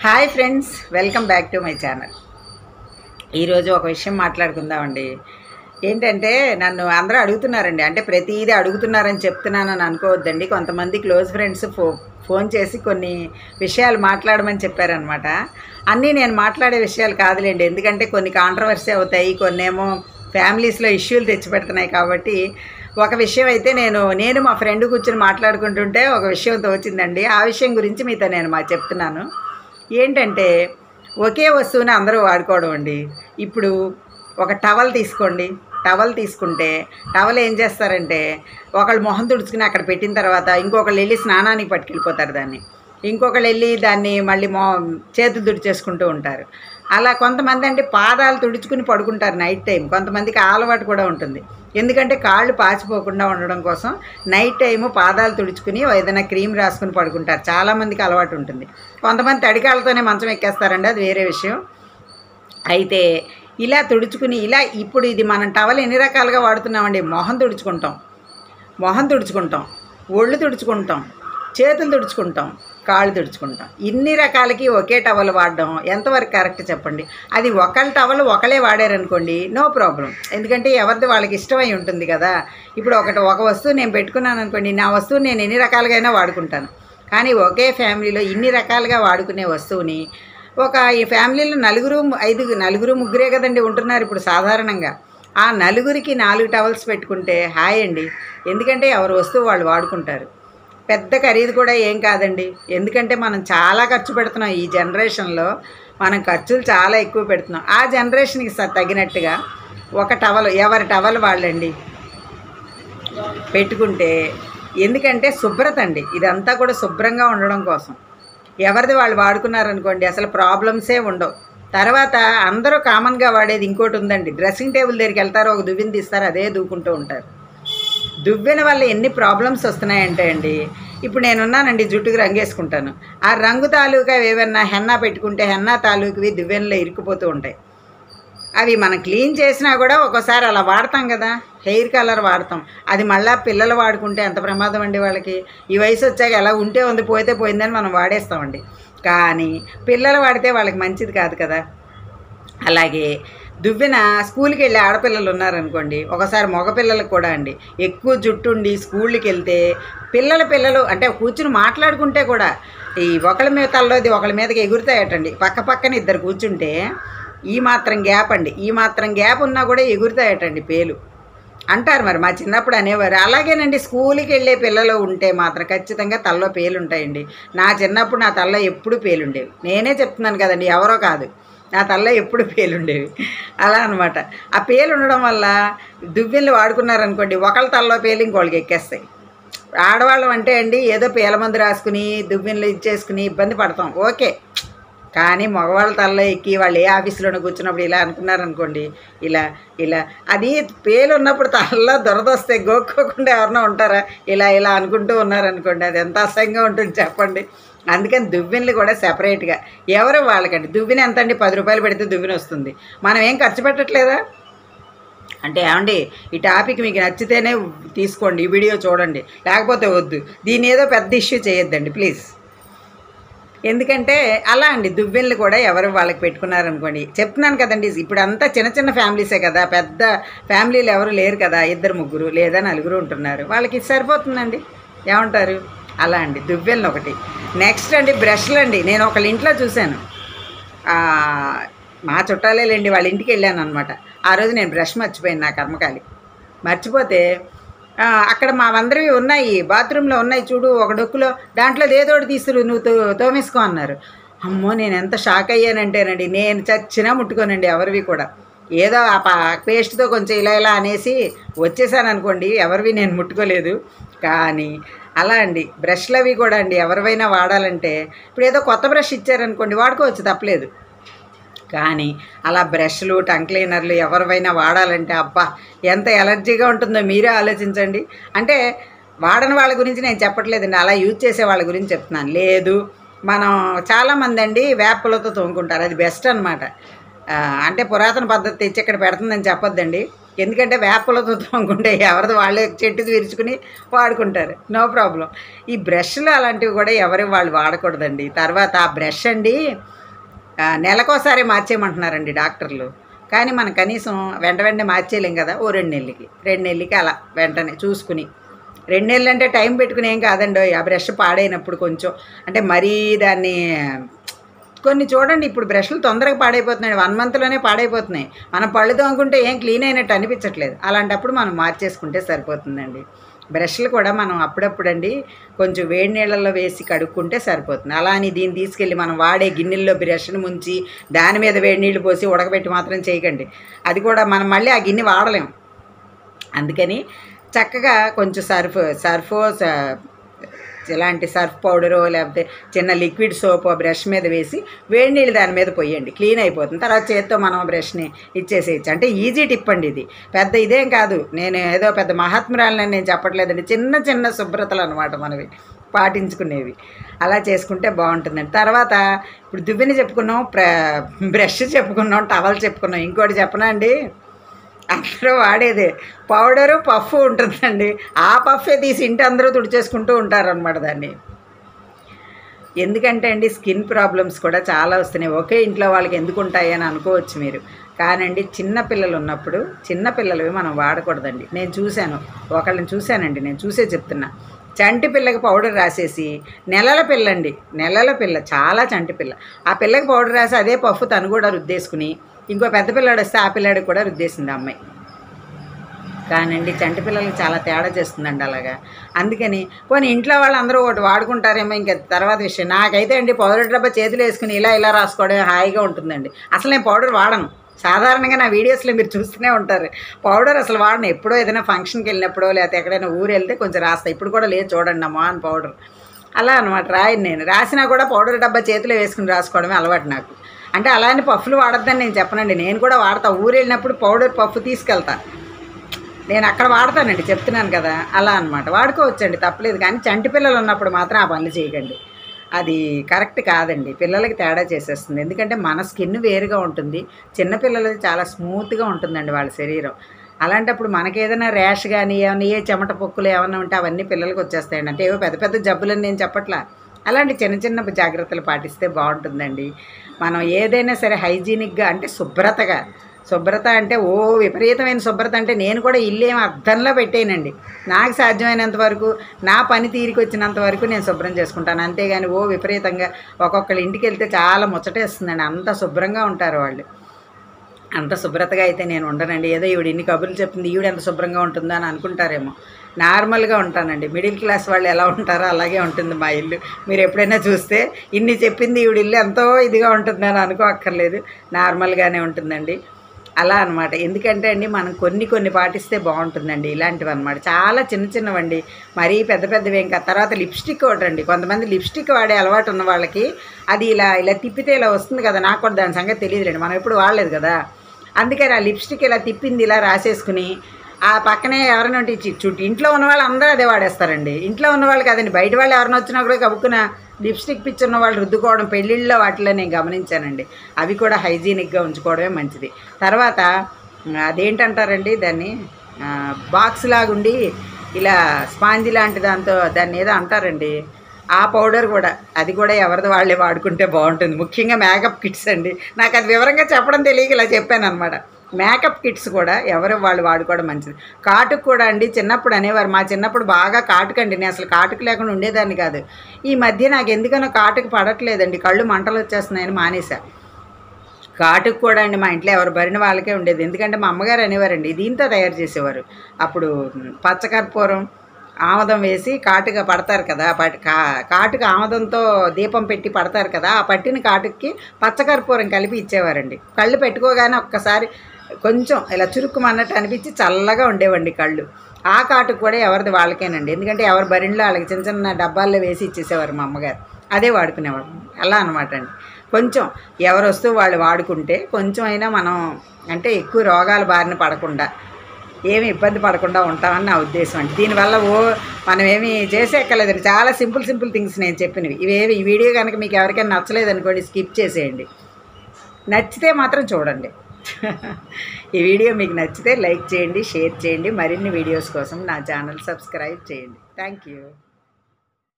Hi friends, welcome back to my channel. ఈరోజు ఒక విషయం మాట్లాడుకుందామండి. ఏంటంటే నన్ను అందరూ అడుగుతున్నారండి, అంటే ప్రతిదీ అడుగుతున్నారని చెప్తున్నానని అనుకోవద్దండి. కొంతమంది క్లోజ్ ఫ్రెండ్స్ ఫోన్ చేసి కొన్ని విషయాలు మాట్లాడమని చెప్పారనమాట. అన్నీ నేను మాట్లాడే విషయాలు కాదులేండి, ఎందుకంటే కొన్ని కాంట్రవర్సీ అవుతాయి, కొన్నేమో ఫ్యామిలీస్లో ఇష్యూలు తెచ్చిపెడుతున్నాయి. కాబట్టి ఒక విషయం అయితే నేను మా ఫ్రెండ్ కూర్చొని మాట్లాడుకుంటుంటే ఒక విషయం తోచిందండి. ఆ విషయం గురించి మీతో నేను చెప్తున్నాను. ఏంటంటే ఒకే వస్తువుని అందరూ వాడుకోవడం అండి. ఇప్పుడు ఒక టవల్ తీసుకోండి. టవల్ తీసుకుంటే టవల్ ఏం చేస్తారంటే ఒకళ్ళు మొహం తుడుచుకుని అక్కడ పెట్టిన తర్వాత ఇంకొకళ్ళు వెళ్ళి స్నానానికి పట్టుకెళ్ళిపోతారు దాన్ని. ఇంకొకళ్ళు వెళ్ళి దాన్ని మళ్ళీ చేతులు తుడిచేసుకుంటూ ఉంటారు. అలా కొంతమంది అంటే పాదాలు తుడుచుకుని పడుకుంటారు నైట్ టైం. కొంతమందికి ఆ అలవాటు కూడా ఉంటుంది. ఎందుకంటే కాళ్ళు పాచిపోకుండా ఉండడం కోసం నైట్ టైము పాదాలు తుడుచుకుని ఏదైనా క్రీమ్ రాసుకుని పడుకుంటారు. చాలామందికి అలవాటు ఉంటుంది. కొంతమంది తడికాళ్ళతోనే మంచం ఎక్కేస్తారండి, అది వేరే విషయం. అయితే ఇలా తుడుచుకుని ఇప్పుడు ఇది మనం టవల్ ఎన్ని రకాలుగా వాడుతున్నామండి. మొహం తుడుచుకుంటాం, ఒళ్ళు తుడుచుకుంటాం, చేతులు తుడుచుకుంటాం, కాళ్ళు తుడుచుకుంటాం. ఇన్ని రకాలకి ఒకే టవల్ వాడడం ఎంతవరకు కరెక్ట్ చెప్పండి. అది ఒకళ్ళ టవల్ ఒకళ్ళే వాడారనుకోండి, నో ప్రాబ్లం. ఎందుకంటే ఎవరిది వాళ్ళకి ఇష్టమై ఉంటుంది కదా. ఇప్పుడు ఒక వస్తువు నేను పెట్టుకున్నాను అనుకోండి, నా వస్తువు నేను ఎన్ని రకాలుగా వాడుకుంటాను. కానీ ఒకే ఫ్యామిలీలో ఇన్ని రకాలుగా వాడుకునే వస్తువుని ఈ ఫ్యామిలీలో నలుగురు ముగ్గురే కదండి ఉంటున్నారు ఇప్పుడు సాధారణంగా. ఆ నలుగురికి 4 టవల్స్ పెట్టుకుంటే హాయ్ అండి. ఎందుకంటే ఎవరి వస్తువు వాళ్ళు వాడుకుంటారు. పెద్ద ఖరీదు కూడా ఏం కాదండి. ఎందుకంటే మనం చాలా ఖర్చు పెడుతున్నాం ఈ జనరేషన్లో. మనం ఖర్చులు చాలా ఎక్కువ పెడుతున్నాం. ఆ జనరేషన్కి తగినట్టుగా ఒక టవల్ ఎవరి టవల్ వాళ్ళండి పెట్టుకుంటే, ఎందుకంటే శుభ్రత అండి. ఇదంతా కూడా శుభ్రంగా ఉండడం కోసం. ఎవరిది వాళ్ళు వాడుకున్నారనుకోండి అసలు ప్రాబ్లమ్సే ఉండవు. తర్వాత అందరూ కామన్గా వాడేది ఇంకోటి ఉందండి. డ్రెస్సింగ్ టేబుల్ దగ్గరికి వెళ్తారు, ఒక దువ్విని తీస్తారు, అదే దూకుంటూ ఉంటారు. దువ్వెన వల్ల ఎన్ని ప్రాబ్లమ్స్ వస్తున్నాయంటే అండి, ఇప్పుడు నేనున్నానండి, జుట్టుకు రంగేసుకుంటాను. ఆ రంగు తాలూకా ఏమన్నా హెన్నా పెట్టుకుంటే హెన్నా తాలూకువి దువ్వెనలో ఇరుక్కుపోతూ ఉంటాయి. అవి మనం క్లీన్ చేసినా కూడా ఒక్కోసారి అలా వాడతాం కదా, హెయిర్ కలర్ వాడతాం. అది మళ్ళీ పిల్లలు వాడుకుంటే ఎంత ప్రమాదం అండి వాళ్ళకి. ఈ వయసు వచ్చాక ఎలా ఉంటే ఉంది, పోతే పోయిందని మనం వాడేస్తామండి. కానీ పిల్లలు వాడితే వాళ్ళకి మంచిది కాదు కదా. అలాగే దువ్వెన స్కూల్కి వెళ్ళే ఆడపిల్లలు ఉన్నారనుకోండి, ఒకసారి మగపిల్లలకు కూడా అండి ఎక్కువ జుట్టు ఉండి స్కూల్కి వెళ్తే పిల్లలు అంటే కూర్చుని మాట్లాడుకుంటే కూడా ఈ ఒకళ్ళ మీద తల్లోది ఒకళ్ళ మీదకి ఎగురుతాయటండి. పక్కన ఇద్దరు కూర్చుంటే ఈ మాత్రం గ్యాప్ ఉన్నా కూడా ఎగురుతాయటండి పేలు అంటారు. మరి మా చిన్నప్పుడు అనేవారు. అలాగేనండి, స్కూల్కి వెళ్ళే పిల్లలు ఉంటే మాత్రం ఖచ్చితంగా తల్లో పేలు ఉంటాయండి. నా చిన్నప్పుడు నా తల్లో ఎప్పుడు పేలుండేవి. నేనే చెప్తున్నాను కదండి, ఎవరో కాదు, నా తల్ల ఎప్పుడు పేలుండేవి. అలా అనమాట. ఆ పేలు ఉండడం వల్ల దువ్వెనలు వాడుకున్నారనుకోండి, ఒకళ్ళ తల్లో పేలు ఇంకోళ్ళకి ఎక్కేస్తాయి. ఆడవాళ్ళం అంటే అండి ఏదో పేల మందు రాసుకుని దువ్వెనలు ఇచ్చేసుకుని ఇబ్బంది పడతాం, ఓకే. కానీ మగవాళ్ళ తల్లో ఎక్కి వాళ్ళు ఏ ఆఫీసులోనే కూర్చున్నప్పుడు ఇలా అనుకున్నారనుకోండి, ఇలా అది పేలు ఉన్నప్పుడు తలలో దురదొస్తే గోక్కోకుండా ఎవరన్నా ఉంటారా? ఇలా అనుకుంటూ ఉన్నారనుకోండి, అది ఎంత అసహ్యంగా ఉంటుంది చెప్పండి. అందుకని దువ్వెనలు కూడా సెపరేట్గా ఎవరు వాళ్ళకండి. దువ్వెన ఎంత అండి? 10 రూపాయలు పెడితే దువ్వెన వస్తుంది. మనం ఏం ఖర్చు పెట్టట్లేదా? అంటే ఏమండి, ఈ టాపిక్ మీకు నచ్చితేనే తీసుకోండి, ఈ వీడియో చూడండి, లేకపోతే వద్దు. దీని ఏదో పెద్ద ఇష్యూ చేయొద్దండి ప్లీజ్. ఎందుకంటే అలా అండి, దువ్వెనలు కూడా ఎవరు వాళ్ళకి పెట్టుకున్నారనుకోండి. చెప్తున్నాను కదండి, ఇప్పుడు అంతా చిన్న ఫ్యామిలీసే కదా, పెద్ద ఫ్యామిలీలు ఎవరు లేరు కదా, 2 ముగ్గురు లేదా 4 ఉంటున్నారు. వాళ్ళకి సరిపోతుందండి, ఏమంటారు? అలా అండి, దువ్వెనలు ఒకటి. నెక్స్ట్ అండి బ్రష్లు అండి. నేను ఒకళ్ళ ఇంట్లో చూశాను, మా చుట్టాలేండి, వాళ్ళ ఇంటికి వెళ్ళాను అనమాట. ఆ రోజు నేను బ్రష్ మర్చిపోయాను, నా కర్మకాలి మర్చిపోతే అక్కడ మావందరివి ఉన్నాయి, బాత్రూంలో ఉన్నాయి చూడు, ఒక డొక్కులో దాంట్లో ఏదోటి తీసుకురు, నువ్వు తోమేసుకో అన్నారు. అమ్మో, నేను ఎంత షాక్ అయ్యానంటేనండి, నేను చచ్చినా ముట్టుకోనండి ఎవరివి కూడా. ఏదో ఆ పేస్ట్తో కొంచెం ఇలా అనేసి వచ్చేసాను అనుకోండి, ఎవరివి నేను ముట్టుకోలేదు. కానీ అలా అండి బ్రష్లు అవి కూడా అండి, ఎవరివైనా వాడాలంటే ఇప్పుడు ఏదో కొత్త బ్రష్ ఇచ్చారనుకోండి, వాడుకోవచ్చు, తప్పలేదు. కానీ అలా బ్రష్లు టంగ్ క్లీనర్లు ఎవరివైనా వాడాలంటే అబ్బా ఎంత ఎలర్జీగా ఉంటుందో మీరే ఆలోచించండి. అంటే వాడని వాళ్ళ గురించి నేను చెప్పట్లేదండి, అలా యూజ్ చేసే వాళ్ళ గురించి చెప్తున్నాను. లేదు, మనం చాలామంది అండి వేపలతో తోముకుంటారు, అది బెస్ట్ అనమాట. అంటే పురాతన పద్ధతి తెచ్చి ఇక్కడ పెడుతుందని చెప్పొద్దండి. ఎందుకంటే వేపలతో తోముకుంటే ఎవరిది వాళ్ళే చెట్టుది విరుచుకుని వాడుకుంటారు, నో ప్రాబ్లం. ఈ బ్రష్లు అలాంటివి కూడా ఎవరి వాళ్ళు వాడకూడదండి. తర్వాత ఆ బ్రష్ అండి నెలకోసారి మార్చేయమంటున్నారండి డాక్టర్లు. కానీ మనం కనీసం వెంటనే మార్చేయలేం కదా. ఓ 2 నెలలకి అలా వెంటనే చూసుకుని, 2 నెలలు అంటే టైం పెట్టుకుని ఏం కాదండి. ఆ బ్రష్ పాడైనప్పుడు కొంచెం అంటే మరీ దాన్ని కొన్ని చూడండి, ఇప్పుడు బ్రష్లు తొందరగా పాడైపోతున్నాయి, 1 మంత్లోనే పాడైపోతున్నాయి. మనం పళ్ళు తోముకుంటే ఏం క్లీన్ అయినట్టు అనిపించట్లేదు. అలాంటప్పుడు మనం మార్చేసుకుంటే సరిపోతుందండి. బ్రష్లు కూడా మనం అప్పుడప్పుడండి కొంచెం వేడి నీళ్ళల్లో వేసి కడుక్కుంటే సరిపోతుంది. అలా అని దీన్ని తీసుకెళ్ళి మనం వాడే గిన్నెల్లో బ్రష్ను ముంచి దాని మీద వేడి నీళ్ళు పోసి ఉడకబెట్టి మాత్రం చేయకండి. అది కూడా మనం మళ్ళీ ఆ గిన్నె వాడలేం. అందుకని చక్కగా కొంచెం సర్ఫో ఇలాంటి సర్ఫ్ పౌడరో లేకపోతే చిన్న లిక్విడ్ సోప్ బ్రష్ మీద వేసి వేడి నీళ్ళు దాని మీద పోయండి, క్లీన్ అయిపోతుంది. తర్వాత చేత్తో మనం బ్రష్ని ఇచ్చేసేయచ్చు. అంటే ఈజీ టిప్ అండి ఇది, పెద్ద ఇదేం కాదు. నేను ఏదో పెద్ద మహాత్మురాలని నేను చెప్పట్లేదండి. చిన్న చిన్న శుభ్రతలు అనమాట మనవి పాటించుకునేవి. అలా చేసుకుంటే బాగుంటుందండి. తర్వాత ఇప్పుడు దువ్వెని చెప్పుకున్నాం, బ్రష్ చెప్పుకున్నాం, టవల్ చెప్పుకున్నాం. ఇంకోటి చెప్పనా అండి, అందరూ వాడేదే పౌడరు పఫ్ ఉంటుందండి. ఆ పఫే తీసి ఇంటి అందరూ తుడిచేసుకుంటూ ఉంటారనమాట దాన్ని. ఎందుకంటే అండి స్కిన్ ప్రాబ్లమ్స్ కూడా చాలా వస్తున్నాయి. ఒకే ఇంట్లో వాళ్ళకి ఎందుకు ఉంటాయి అని అనుకోవచ్చు మీరు. కానండి చిన్నపిల్లలు ఉన్నప్పుడు చిన్నపిల్లలవి మనం వాడకూడదండి. నేను చూశాను, ఒకళ్ళని చూశానండి, నేను చూసే చెప్తున్నా. చంటి పిల్లకి పౌడర్ రాసేసి, నెలల పిల్ల చాలా చంటి పిల్ల, ఆ పిల్లకి పౌడర్ రాసి అదే పఫ్ తను కూడా రుద్దేసుకుని ఇంకో పెద్ద పిల్లాడు వస్తే ఆ పిల్లాడికి కూడా రుద్దేసింది అమ్మాయి. కానండి చంటి పిల్లలకి చాలా తేడా చేస్తుందండి అలాగా. అందుకని పోనీ ఇంట్లో వాళ్ళందరూ ఒకటి వాడుకుంటారేమో, ఇంకా తర్వాత విషయం. నాకైతే అండి పౌడర్ డబ్బా చేతులు వేసుకుని ఇలా రాసుకోవడం హాయిగా ఉంటుందండి. అసలు నేను పౌడర్ వాడను. సాధారణంగా నా వీడియోస్లో మీరు చూస్తూనే ఉంటారు, పౌడర్ అసలు వాడను. ఎప్పుడో ఏదైనా ఫంక్షన్కి వెళ్ళినప్పుడో లేకపోతే ఎక్కడైనా ఊరు వెళ్తే కొంచెం రాస్తా. ఇప్పుడు కూడా లేదు చూడండి అమ్మా అని పౌడర్. అలా అనమాట రాయను నేను. రాసినా కూడా పౌడర్ డబ్బా చేతిలో వేసుకుని రాసుకోవడమే అలవాటు నాకు. అంటే అలా అని పఫ్లు వాడద్దని నేను చెప్పనండి, నేను కూడా వాడతా. ఊరు వెళ్ళినప్పుడు పౌడర్ పఫ్ తీసుకెళ్తా, నేను అక్కడ వాడతానండి, చెప్తున్నాను కదా. అలా అనమాట వాడుకోవచ్చండి, తప్పలేదు. కానీ చంటి పిల్లలు ఉన్నప్పుడు మాత్రం ఆ పనులు చేయకండి, అది కరెక్ట్ కాదండి. పిల్లలకి తేడా చేసేస్తుంది. ఎందుకంటే మన స్కిన్ వేరుగా ఉంటుంది, చిన్నపిల్లలది చాలా స్మూత్గా ఉంటుందండి వాళ్ళ శరీరం. అలాంటప్పుడు మనకి ఏదైనా ర్యాష్ కానీ ఏమన్నా ఏ చెమట పొక్కులు ఏమన్నా ఉంటే అవన్నీ పిల్లలకి వచ్చేస్తాయండి. అంటే ఏవో పెద్ద పెద్ద జబ్బులని నేను చెప్పట్లా, అలాంటి చిన్న చిన్న జాగ్రత్తలు పాటిస్తే బాగుంటుందండి. మనం ఏదైనా సరే హైజీనిక్గా అంటే శుభ్రత అంటే ఓ విపరీతమైన శుభ్రత అంటే నేను కూడా ఇల్లేం అద్దంలో పెట్టేయనండి. నాకు సాధ్యమైనంత వరకు నా పని తీరికి వచ్చినంత వరకు నేను శుభ్రం చేసుకుంటాను. అంతేగాని ఓ విపరీతంగా ఒక్కొక్కళ్ళ ఇంటికి వెళ్తే చాలా ముచ్చటేస్తుందండి, అంత శుభ్రంగా ఉంటారు వాళ్ళు. అంత శుభ్రతగా అయితే నేను ఉండనండి. ఏదో ఈవిడ ఇన్ని కబుర్లు చెప్తుంది, ఈవిడ ఎంత శుభ్రంగా ఉంటుందో అని అనుకుంటారేమో. నార్మల్గా ఉంటానండి. మిడిల్ క్లాస్ వాళ్ళు ఎలా ఉంటారో అలాగే ఉంటుంది మా ఇల్లు. మీరు ఎప్పుడైనా చూస్తే ఇన్ని చెప్పింది ఈవిడ ఇల్లు ఎంతో ఇదిగా ఉంటుందని అనుకోక్కర్లేదు, నార్మల్గానే ఉంటుందండి. అలా అనమాట. ఎందుకంటే అండి మనం కొన్ని పాటిస్తే బాగుంటుందండి. ఇలాంటివి అనమాట చాలా చిన్నవండి, మరీ పెద్దవి ఏం కాదు. తర్వాత లిప్స్టిక్ ఒకటండి, కొంతమంది లిప్స్టిక్ వాడే అలవాటు ఉన్న వాళ్ళకి అది ఇలా తిప్పితే ఇలా వస్తుంది కదా. నాకు కూడా దాని సంగతి తెలియదులేండి, మనం ఎప్పుడు వాడలేదు కదా. అందుకని ఆ లిప్స్టిక్ ఇలా తిప్పింది ఇలా రాసేసుకుని ఆ పక్కనే ఎవరైనా చుట్టూ ఇంట్లో ఉన్న వాళ్ళు అందరూ అదే వాడేస్తారండి. ఇంట్లో ఉన్న వాళ్ళు కాదండి, బయట వాళ్ళు ఎవరైనా వచ్చినా కూడా కబుక్కున లిప్స్టిక్ పిచ్చి ఉన్న వాళ్ళు రుద్దుకోవడం పెళ్ళిళ్ళలో వాటిలో నేను గమనించానండి. అవి కూడా హైజీనిక్గా ఉంచుకోవడమే మంచిది. తర్వాత అదేంటంటారండి దాన్ని, బాక్స్ లాగుండి ఇలా స్పాంజి లాంటి దాన్ని ఏదో అంటారండి, ఆ పౌడర్ కూడా, అది కూడా ఎవరిది వాళ్ళే వాడుకుంటే బాగుంటుంది. ముఖ్యంగా మేకప్ కిట్స్ అండి, నాకు అది వివరంగా చెప్పడం తెలియక ఇలా చెప్పాను అనమాట. మేకప్ కిట్స్ కూడా ఎవరు వాళ్ళు వాడుకోవడం మంచిది. కాటుకు కూడా అండి, చిన్నప్పుడు అనేవారు, మా చిన్నప్పుడు బాగా కాటుకండి, నేను అసలు కాటుకు లేకుండా ఉండేదాన్ని కాదు. ఈ మధ్య నాకు ఎందుకనో కాటుకు పడట్లేదండి, కళ్ళు మంటలు వచ్చేస్తున్నాయని మానేసా. కాటుకు కూడా అండి మా ఇంట్లో ఎవరు భరిన వాళ్ళకే ఉండేది. ఎందుకంటే మా అమ్మగారు అనేవారండి, దీంతో తయారు చేసేవారు. అప్పుడు పచ్చకర్పూరం ఆమదం వేసి కాటుగా పడతారు కదా, కాటుక ఆమదంతో దీపం పెట్టి పడతారు కదా, ఆ పట్టిన కాటుకి పచ్చకర్పూరం కలిపి ఇచ్చేవారండి. కళ్ళు పెట్టుకోగానే ఒక్కసారి కొంచెం ఇలా చురుక్కుమన్నట్టు అనిపించి చల్లగా ఉండేవండి కళ్ళు. ఆ కాటుకు కూడా ఎవరిది వాళ్ళకేనండి, ఎందుకంటే ఎవరి బరిలో వాళ్ళకి చిన్న డబ్బాల్లో వేసి ఇచ్చేసేవారు మా అమ్మగారు, అదే వాడుకునేవాడు. అలా అనమాట అండి. కొంచెం ఎవరు వస్తూ వాళ్ళు వాడుకుంటే కొంచెం అయినా మనం అంటే ఎక్కువ రోగాల బారిన పడకుండా ఏమి ఇబ్బంది పడకుండా ఉంటామని నా ఉద్దేశం అండి. దీనివల్ల మనం ఏమి చేసేక్కర్లేదండి, చాలా సింపుల్ థింగ్స్ నేను చెప్పినవి. ఈ వీడియో కనుక మీకు ఎవరికైనా నచ్చలేదనుకోండి స్కిప్ చేసేయండి, నచ్చితే మాత్రం చూడండి. ఈ వీడియో మీకు నచ్చితే లైక్ చేయండి, షేర్ చేయండి. మరిన్ని వీడియోస్ కోసం నా ఛానల్ సబ్స్క్రైబ్ చేయండి. Thank you.